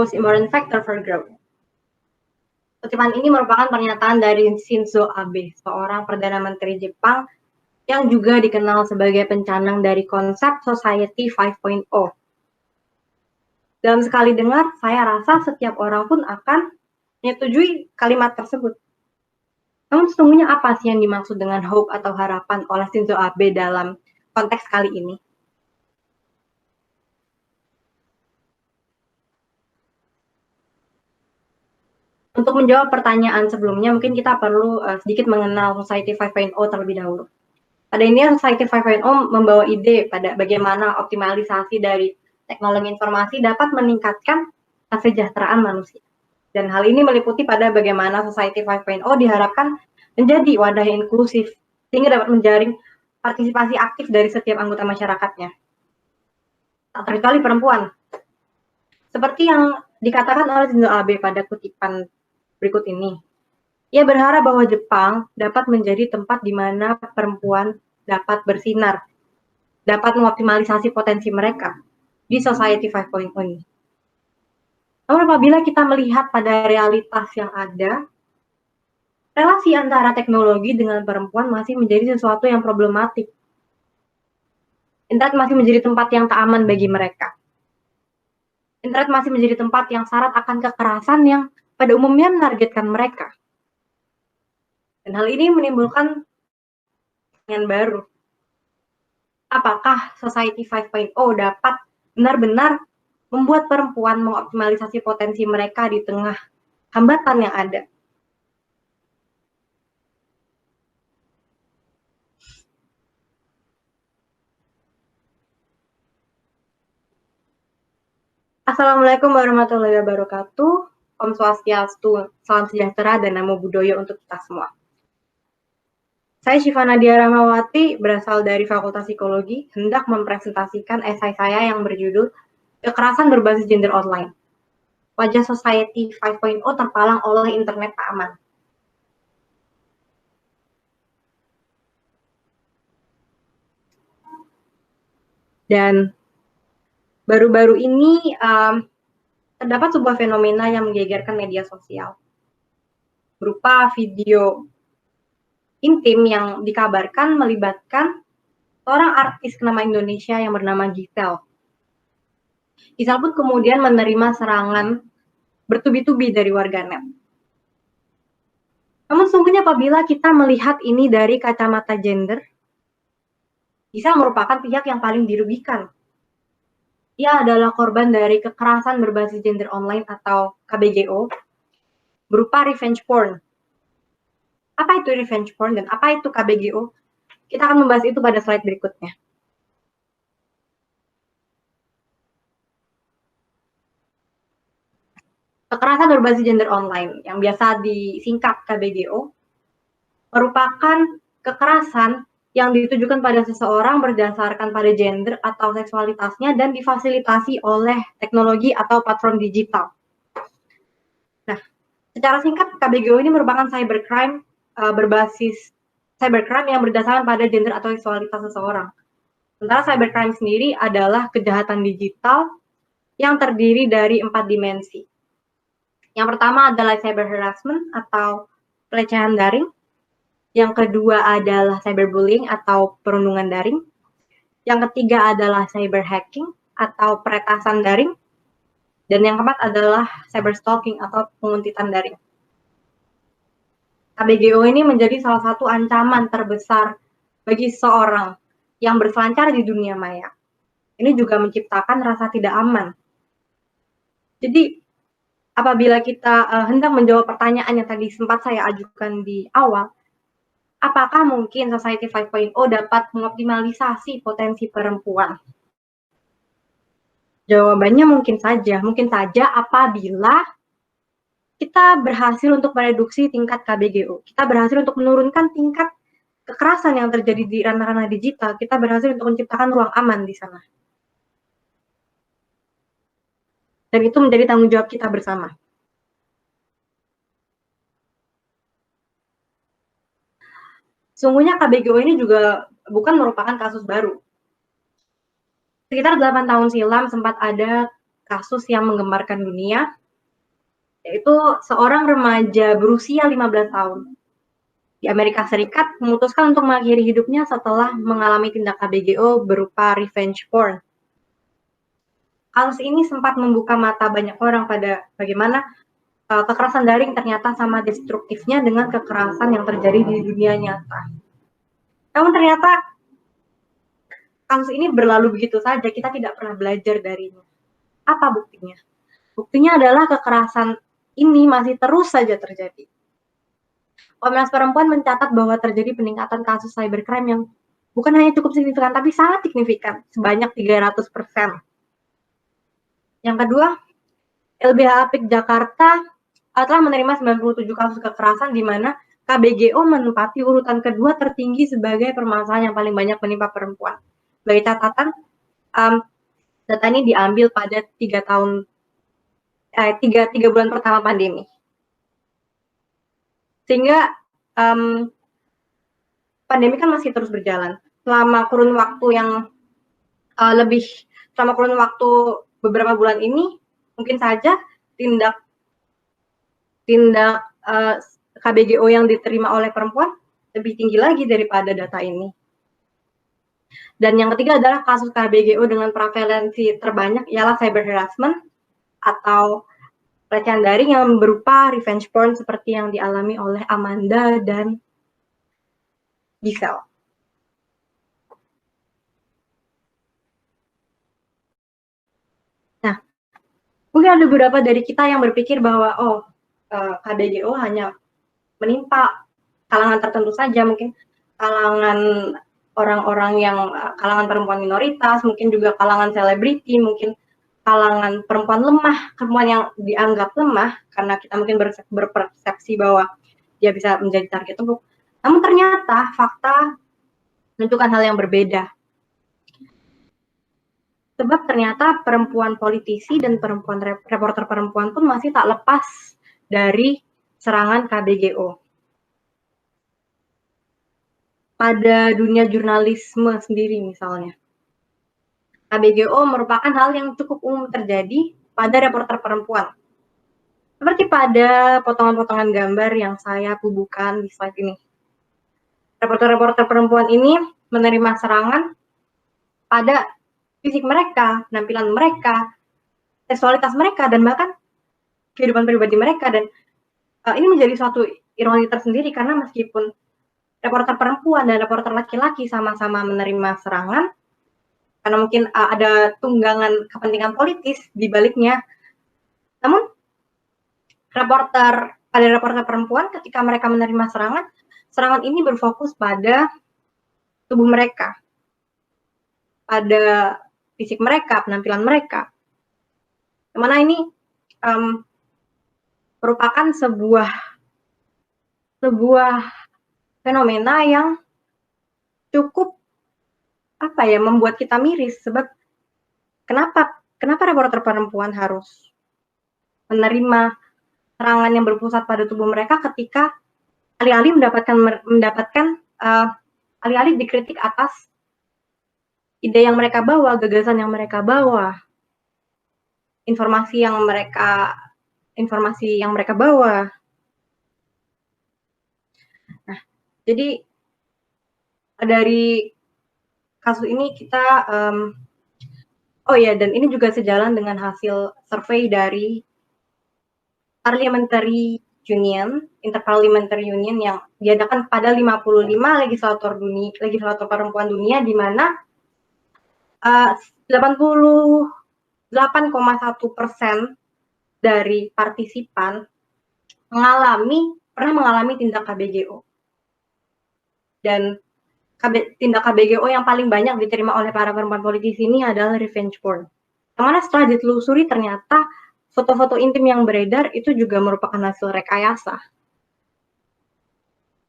most important factor for growth. Kutipan ini merupakan pernyataan dari Shinzo Abe, seorang Perdana Menteri Jepang yang juga dikenal sebagai pencanang dari konsep Society 5.0. Dalam sekali dengar, saya rasa setiap orang pun akan menyetujui kalimat tersebut. Namun sesungguhnya apa sih yang dimaksud dengan hope atau harapan oleh Shinzo Abe dalam konteks kali ini? Untuk menjawab pertanyaan sebelumnya, mungkin kita perlu sedikit mengenal Society 5.0 terlebih dahulu. Pada intinya, Society 5.0 membawa ide pada bagaimana optimalisasi dari teknologi informasi dapat meningkatkan kesejahteraan manusia. Dan hal ini meliputi pada bagaimana Society 5.0 diharapkan menjadi wadah yang inklusif, sehingga dapat menjaring partisipasi aktif dari setiap anggota masyarakatnya. Tak terkecuali perempuan. Seperti yang dikatakan oleh Shinzo Abe pada kutipan berikut ini. Ia berharap bahwa Jepang dapat menjadi tempat di mana perempuan dapat bersinar, dapat mengoptimalisasi potensi mereka di Society 5.0 ini. Namun apabila kita melihat pada realitas yang ada, relasi antara teknologi dengan perempuan masih menjadi sesuatu yang problematik. Internet masih menjadi tempat yang tak aman bagi mereka. Internet masih menjadi tempat yang syarat akan kekerasan yang pada umumnya menargetkan mereka. Dan hal ini menimbulkan pertanyaan baru. Apakah Society 5.0 dapat benar-benar membuat perempuan mengoptimalisasi potensi mereka di tengah hambatan yang ada? Assalamualaikum warahmatullahi wabarakatuh. Om Swastiastu, salam sejahtera dan namo buddhaya untuk kita semua. Saya Syifa Nadia Rahmawati, berasal dari Fakultas Psikologi, hendak mempresentasikan esai saya yang berjudul Kekerasan Berbasis Gender Online. Wajah Society 5.0 terpalang oleh internet tak aman. Dan baru-baru ini terdapat sebuah fenomena yang menggegerkan media sosial, berupa video intim yang dikabarkan melibatkan seorang artis nama Indonesia yang bernama Gisel. Gisel pun kemudian menerima serangan bertubi-tubi dari warganet. Namun sungguhnya apabila kita melihat ini dari kacamata gender, Gisel merupakan pihak yang paling dirugikan. Ia adalah korban dari kekerasan berbasis gender online atau KBGO berupa revenge porn. Apa itu revenge porn dan apa itu KBGO? Kita akan membahas itu pada slide berikutnya. Kekerasan berbasis gender online yang biasa disingkat KBGO merupakan kekerasan yang ditujukan pada seseorang berdasarkan pada gender atau seksualitasnya dan difasilitasi oleh teknologi atau platform digital. Nah, secara singkat KBGO ini merupakan cybercrime berbasis cybercrime yang berdasarkan pada gender atau seksualitas seseorang. Sementara cybercrime sendiri adalah kejahatan digital yang terdiri dari 4 dimensi. Yang pertama adalah cyber harassment atau pelecehan daring. Yang kedua adalah cyberbullying atau perundungan daring. Yang ketiga adalah cyber hacking atau peretasan daring. Dan yang keempat adalah cyber stalking atau penguntitan daring. KBGO ini menjadi salah satu ancaman terbesar bagi seseorang yang berselancar di dunia maya. Ini juga menciptakan rasa tidak aman. Jadi, apabila kita hendak menjawab pertanyaan yang tadi sempat saya ajukan di awal, apakah mungkin Society 5.0 dapat mengoptimalisasi potensi perempuan? Jawabannya mungkin saja apabila kita berhasil untuk mereduksi tingkat KBGO, kita berhasil untuk menurunkan tingkat kekerasan yang terjadi di ranah-ranah digital, kita berhasil untuk menciptakan ruang aman di sana. Dan itu menjadi tanggung jawab kita bersama. Sungguhnya KBGO ini juga bukan merupakan kasus baru. Sekitar 8 tahun silam sempat ada kasus yang menggemparkan dunia, yaitu seorang remaja berusia 15 tahun di Amerika Serikat memutuskan untuk mengakhiri hidupnya setelah mengalami tindak KBGO berupa revenge porn. Kasus ini sempat membuka mata banyak orang pada bagaimana kekerasan daring ternyata sama destruktifnya dengan kekerasan yang terjadi di dunia nyata. Namun ternyata kasus ini berlalu begitu saja, kita tidak pernah belajar darinya. Apa buktinya? Buktinya adalah kekerasan ini masih terus saja terjadi. Komnas Perempuan mencatat bahwa terjadi peningkatan kasus cybercrime yang bukan hanya cukup signifikan, tapi sangat signifikan, sebanyak 300%. Yang kedua, LBH Apik Jakarta telah menerima 97 kasus kekerasan di mana KBGO menempati urutan kedua tertinggi sebagai permasalahan yang paling banyak menimpa perempuan. Bagi catatan, data ini diambil pada 3 bulan pertama pandemi. Sehingga pandemi kan masih terus berjalan. Selama kurun waktu yang selama kurun waktu beberapa bulan ini, mungkin saja tindak KBGO yang diterima oleh perempuan lebih tinggi lagi daripada data ini. Dan yang ketiga adalah kasus KBGO dengan prevalensi terbanyak ialah cyber harassment atau pelecehan daring yang berupa revenge porn seperti yang dialami oleh Amanda dan Giselle. Nah, mungkin ada beberapa dari kita yang berpikir bahwa KBGO hanya menimpa kalangan tertentu saja, mungkin kalangan orang-orang yang kalangan perempuan minoritas, mungkin juga kalangan selebriti, mungkin kalangan perempuan lemah, perempuan yang dianggap lemah karena kita mungkin berpersepsi bahwa dia bisa menjadi target empuk. Namun ternyata fakta menunjukkan hal yang berbeda. Sebab ternyata perempuan politisi dan perempuan reporter perempuan pun masih tak lepas dari serangan KBGO. Pada dunia jurnalisme sendiri misalnya, KBGO merupakan hal yang cukup umum terjadi pada reporter perempuan. Seperti pada potongan-potongan gambar yang saya bubuhkan di slide ini. Reporter-reporter perempuan ini menerima serangan pada fisik mereka, penampilan mereka, seksualitas mereka, dan bahkan kehidupan pribadi mereka. Dan ini menjadi suatu ironi tersendiri karena meskipun reporter perempuan dan reporter laki-laki sama-sama menerima serangan, karena mungkin ada tunggangan kepentingan politis di baliknya. Namun, reporter perempuan ketika mereka menerima serangan ini berfokus pada tubuh mereka, pada fisik mereka, penampilan mereka. Dimana ini merupakan sebuah fenomena yang cukup membuat kita miris, sebab kenapa reporter perempuan harus menerima serangan yang berpusat pada tubuh mereka ketika alih-alih alih-alih dikritik atas ide yang mereka bawa, gagasan yang mereka bawa, informasi yang mereka bawa. Nah, jadi dari kasus ini kita dan ini juga sejalan dengan hasil survei dari Interparliamentary Union yang diadakan pada 55 legislator perempuan dunia, di mana 88,1% dari partisipan pernah mengalami tindak KBGO. Dan tindak KBGO yang paling banyak diterima oleh para perempuan politisi ini adalah revenge porn. Yang mana setelah ditelusuri ternyata foto-foto intim yang beredar itu juga merupakan hasil rekayasa.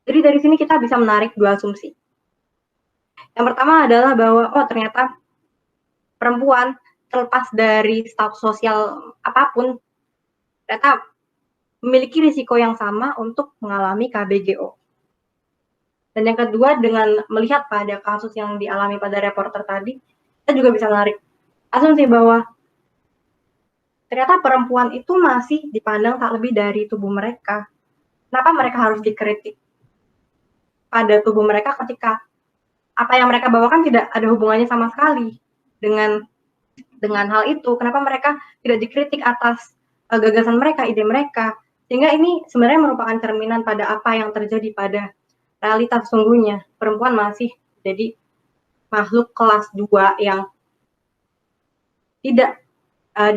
Jadi dari sini kita bisa menarik dua asumsi. Yang pertama adalah bahwa ternyata perempuan terlepas dari status sosial apapun ternyata memiliki risiko yang sama untuk mengalami KBGO. Dan yang kedua, dengan melihat pada kasus yang dialami pada reporter tadi, kita juga bisa menarik asumsi bahwa ternyata perempuan itu masih dipandang tak lebih dari tubuh mereka. Kenapa mereka harus dikritik pada tubuh mereka ketika apa yang mereka bawakan tidak ada hubungannya sama sekali dengan hal itu? Kenapa mereka tidak dikritik atas gagasan mereka, ide mereka? Sehingga ini sebenarnya merupakan cerminan pada apa yang terjadi pada realitas sesungguhnya. Perempuan masih jadi makhluk kelas 2 yang tidak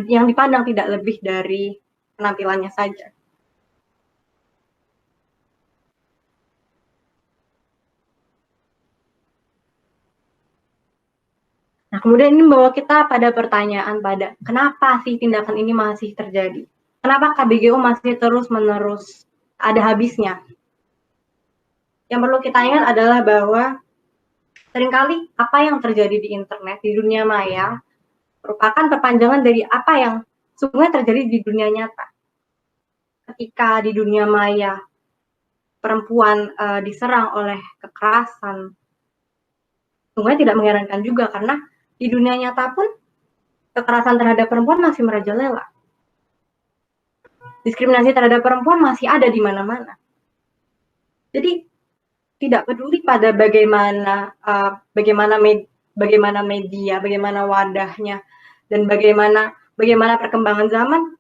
yang dipandang tidak lebih dari penampilannya saja. Nah, kemudian ini membawa kita pada pertanyaan pada kenapa sih tindakan ini masih terjadi? Kenapa KBGO masih terus-menerus ada habisnya? Yang perlu kita ingat adalah bahwa seringkali apa yang terjadi di internet, di dunia maya, merupakan perpanjangan dari apa yang sesungguhnya terjadi di dunia nyata. Ketika di dunia maya perempuan diserang oleh kekerasan, sesungguhnya tidak mengherankan juga karena di dunia nyata pun kekerasan terhadap perempuan masih merajalela. Diskriminasi terhadap perempuan masih ada di mana-mana. Jadi tidak peduli pada bagaimana media, bagaimana wadahnya, dan bagaimana perkembangan zaman,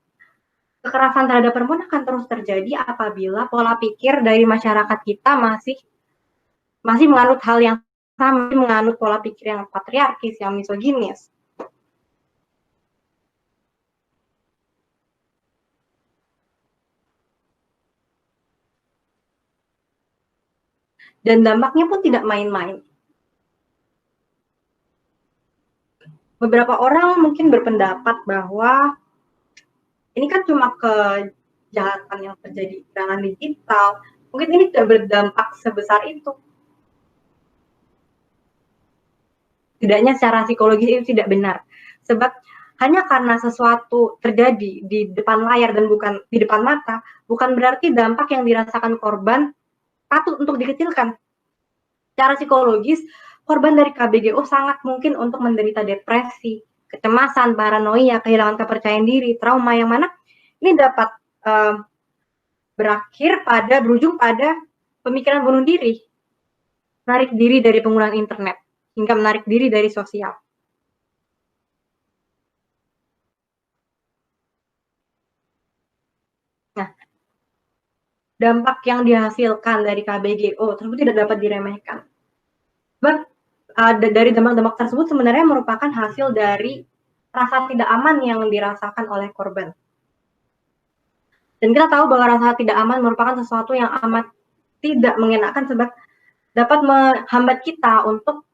kekerasan terhadap perempuan akan terus terjadi apabila pola pikir dari masyarakat kita masih menganut hal yang sama, menganut pola pikir yang patriarkis, yang misoginis. Dan dampaknya pun tidak main-main. Beberapa orang mungkin berpendapat bahwa ini kan cuma kejahatan yang terjadi dengan digital, mungkin ini tidak berdampak sebesar itu. Tidaknya secara psikologis itu tidak benar. Sebab hanya karena sesuatu terjadi di depan layar dan bukan di depan mata, bukan berarti dampak yang dirasakan korban patut untuk dikecilkan. Secara psikologis, korban dari KBGO sangat mungkin untuk menderita depresi, kecemasan, paranoia, kehilangan kepercayaan diri, trauma yang mana ini dapat berujung pada pemikiran bunuh diri, menarik diri dari penggunaan internet, hingga menarik diri dari sosial. Nah, dampak yang dihasilkan dari KBGO tersebut tidak dapat diremehkan. Sebab dari dampak-dampak tersebut sebenarnya merupakan hasil dari rasa tidak aman yang dirasakan oleh korban. Dan kita tahu bahwa rasa tidak aman merupakan sesuatu yang amat tidak mengenakan sebab dapat menghambat kita untuk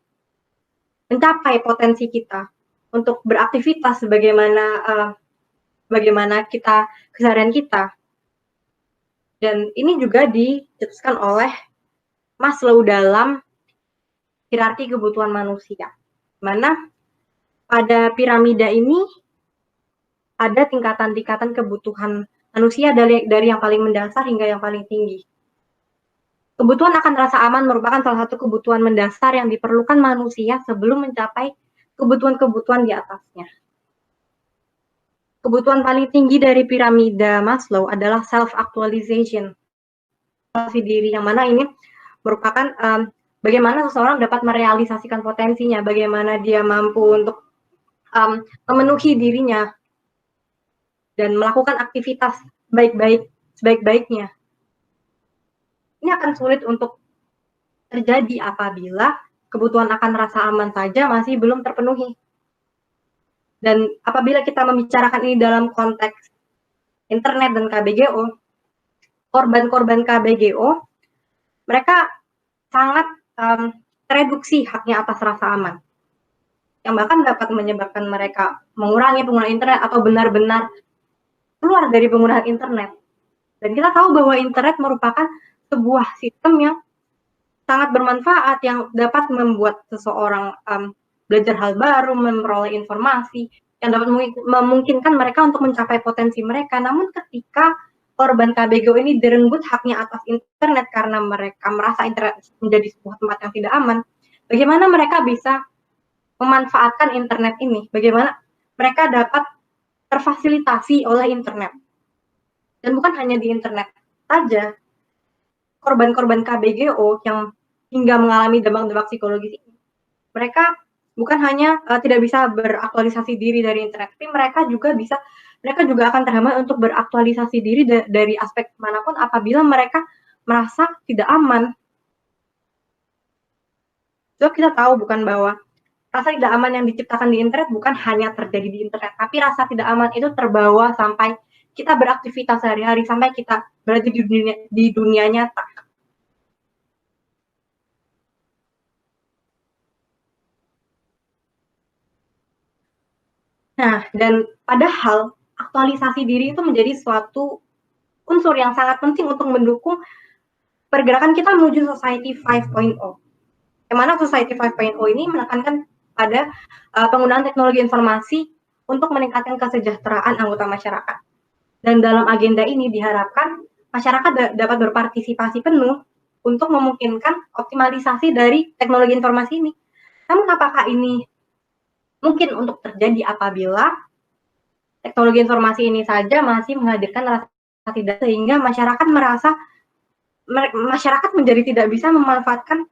mencapai potensi kita, untuk beraktivitas bagaimana kita keseharian kita. Dan ini juga dicetuskan oleh Maslow dalam hierarki kebutuhan manusia. Mana pada piramida ini ada tingkatan-tingkatan kebutuhan manusia dari yang paling mendasar hingga yang paling tinggi. Kebutuhan akan rasa aman merupakan salah satu kebutuhan mendasar yang diperlukan manusia sebelum mencapai kebutuhan-kebutuhan di atasnya. Kebutuhan paling tinggi dari piramida Maslow adalah self-actualization. Diri yang mana ini merupakan bagaimana seseorang dapat merealisasikan potensinya, bagaimana dia mampu untuk memenuhi dirinya dan melakukan aktivitas sebaik-baiknya. Ini akan sulit untuk terjadi apabila kebutuhan akan rasa aman saja masih belum terpenuhi. Dan apabila kita membicarakan ini dalam konteks internet dan KBGO, korban-korban KBGO, mereka sangat tereduksi haknya atas rasa aman. Yang bahkan dapat menyebabkan mereka mengurangi penggunaan internet atau benar-benar keluar dari penggunaan internet. Dan kita tahu bahwa internet merupakan sebuah sistem yang sangat bermanfaat yang dapat membuat seseorang belajar hal baru, memperoleh informasi, yang dapat memungkinkan mereka untuk mencapai potensi mereka. Namun ketika korban KBGO ini direnggut haknya atas internet karena mereka merasa internet menjadi sebuah tempat yang tidak aman, bagaimana mereka bisa memanfaatkan internet ini? Bagaimana mereka dapat terfasilitasi oleh internet. Dan bukan hanya di internet saja, korban-korban KBGO yang hingga mengalami dampak-dampak psikologis ini, mereka bukan hanya tidak bisa beraktualisasi diri dari internet, tapi mereka juga akan terhambat untuk beraktualisasi diri dari aspek manapun apabila mereka merasa tidak aman. So, kita tahu bukan bahwa rasa tidak aman yang diciptakan di internet bukan hanya terjadi di internet, tapi rasa tidak aman itu terbawa sampai kita beraktivitas sehari-hari, sampai kita berada di dunia nyata. Nah, dan padahal aktualisasi diri itu menjadi suatu unsur yang sangat penting untuk mendukung pergerakan kita menuju Society 5.0. Yang mana Society 5.0 ini menekankan pada penggunaan teknologi informasi untuk meningkatkan kesejahteraan anggota masyarakat. Dan dalam agenda ini diharapkan masyarakat dapat berpartisipasi penuh untuk memungkinkan optimalisasi dari teknologi informasi ini. Namun apakah ini mungkin untuk terjadi apabila teknologi informasi ini saja masih menghadirkan rasa tidak, sehingga masyarakat menjadi tidak bisa memanfaatkan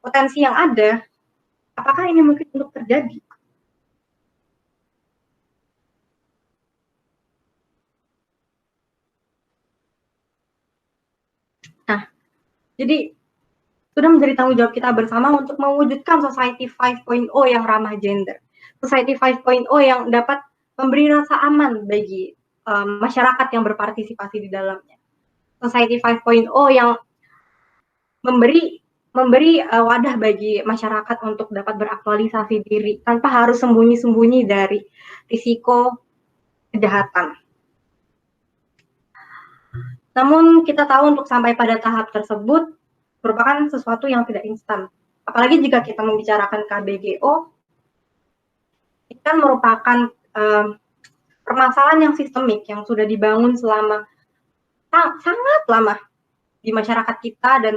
potensi yang ada? Apakah ini mungkin untuk terjadi? Nah, jadi sudah menjadi tanggung jawab kita bersama untuk mewujudkan Society 5.0 yang ramah gender. Society 5.0 yang dapat memberi rasa aman bagi masyarakat yang berpartisipasi di dalamnya. Society 5.0 yang memberi wadah bagi masyarakat untuk dapat beraktualisasi diri tanpa harus sembunyi-sembunyi dari risiko kejahatan. Namun kita tahu untuk sampai pada tahap tersebut merupakan sesuatu yang tidak instan. Apalagi jika kita membicarakan KBGO, itu kan merupakan permasalahan yang sistemik yang sudah dibangun selama sangat lama di masyarakat kita dan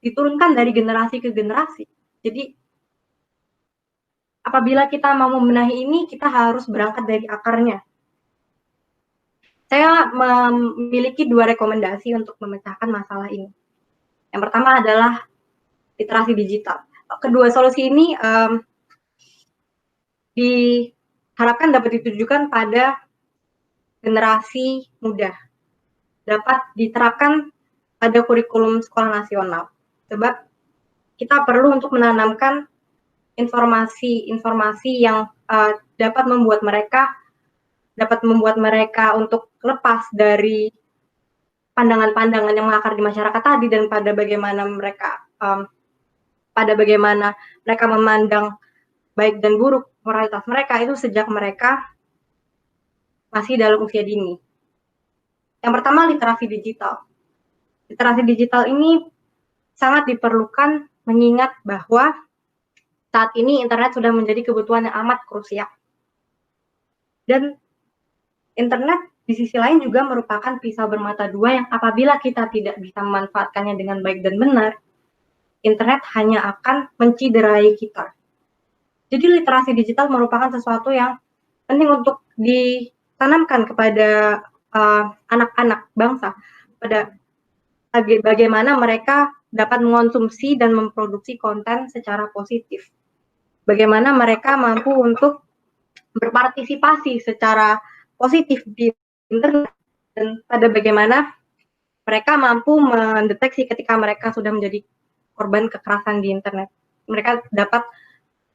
diturunkan dari generasi ke generasi. Jadi apabila kita mau membenahi ini, kita harus berangkat dari akarnya. Saya memiliki 2 rekomendasi untuk memecahkan masalah ini. Yang pertama adalah literasi digital. Kedua solusi ini diharapkan dapat ditujukan pada generasi muda, dapat diterapkan pada kurikulum sekolah nasional. Sebab kita perlu untuk menanamkan informasi-informasi yang dapat membuat mereka untuk lepas dari pandangan-pandangan yang mengakar di masyarakat tadi, dan pada bagaimana mereka memandang baik dan buruk moralitas mereka itu sejak mereka masih dalam usia dini. Yang pertama, literasi digital. Literasi digital ini sangat diperlukan mengingat bahwa saat ini internet sudah menjadi kebutuhan yang amat krusial. Dan internet di sisi lain juga merupakan pisau bermata dua yang apabila kita tidak bisa memanfaatkannya dengan baik dan benar, internet hanya akan menciderai kita. Jadi literasi digital merupakan sesuatu yang penting untuk ditanamkan kepada anak-anak bangsa, pada bagaimana mereka dapat mengonsumsi dan memproduksi konten secara positif. Bagaimana mereka mampu untuk berpartisipasi secara positif di internet, dan pada bagaimana mereka mampu mendeteksi ketika mereka sudah menjadi korban kekerasan di internet.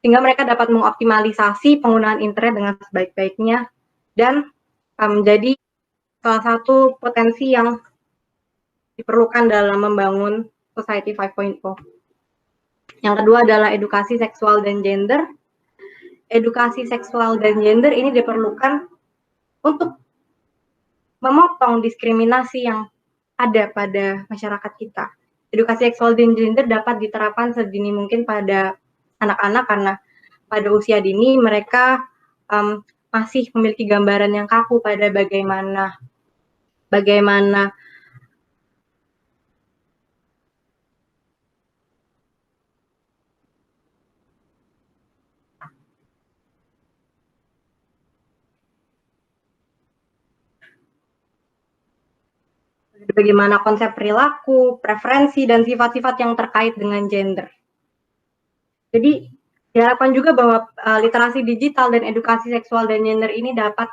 Sehingga mereka dapat mengoptimalisasi penggunaan internet dengan sebaik-baiknya dan menjadi salah satu potensi yang diperlukan dalam membangun Society 5.0. Yang kedua adalah edukasi seksual dan gender. Edukasi seksual dan gender ini diperlukan untuk memotong diskriminasi yang ada pada masyarakat kita. Edukasi seksual dan gender dapat diterapkan sedini mungkin pada anak-anak karena pada usia dini mereka masih memiliki gambaran yang kaku pada bagaimana bagaimana konsep perilaku, preferensi, dan sifat-sifat yang terkait dengan gender. Jadi diharapkan juga bahwa literasi digital dan edukasi seksual dan gender ini dapat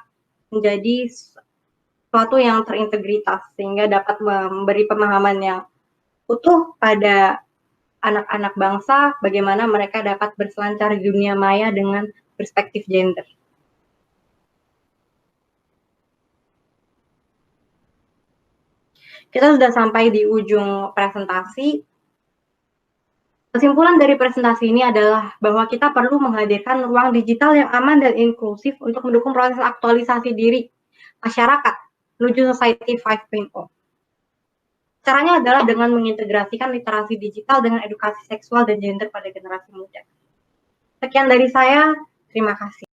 menjadi sesuatu yang terintegritas sehingga dapat memberi pemahaman yang utuh pada anak-anak bangsa bagaimana mereka dapat berselancar di dunia maya dengan perspektif gender. Kita sudah sampai di ujung presentasi. Kesimpulan dari presentasi ini adalah bahwa kita perlu menghadirkan ruang digital yang aman dan inklusif untuk mendukung proses aktualisasi diri masyarakat menuju Society 5.0. Caranya adalah dengan mengintegrasikan literasi digital dengan edukasi seksual dan gender pada generasi muda. Sekian dari saya, terima kasih.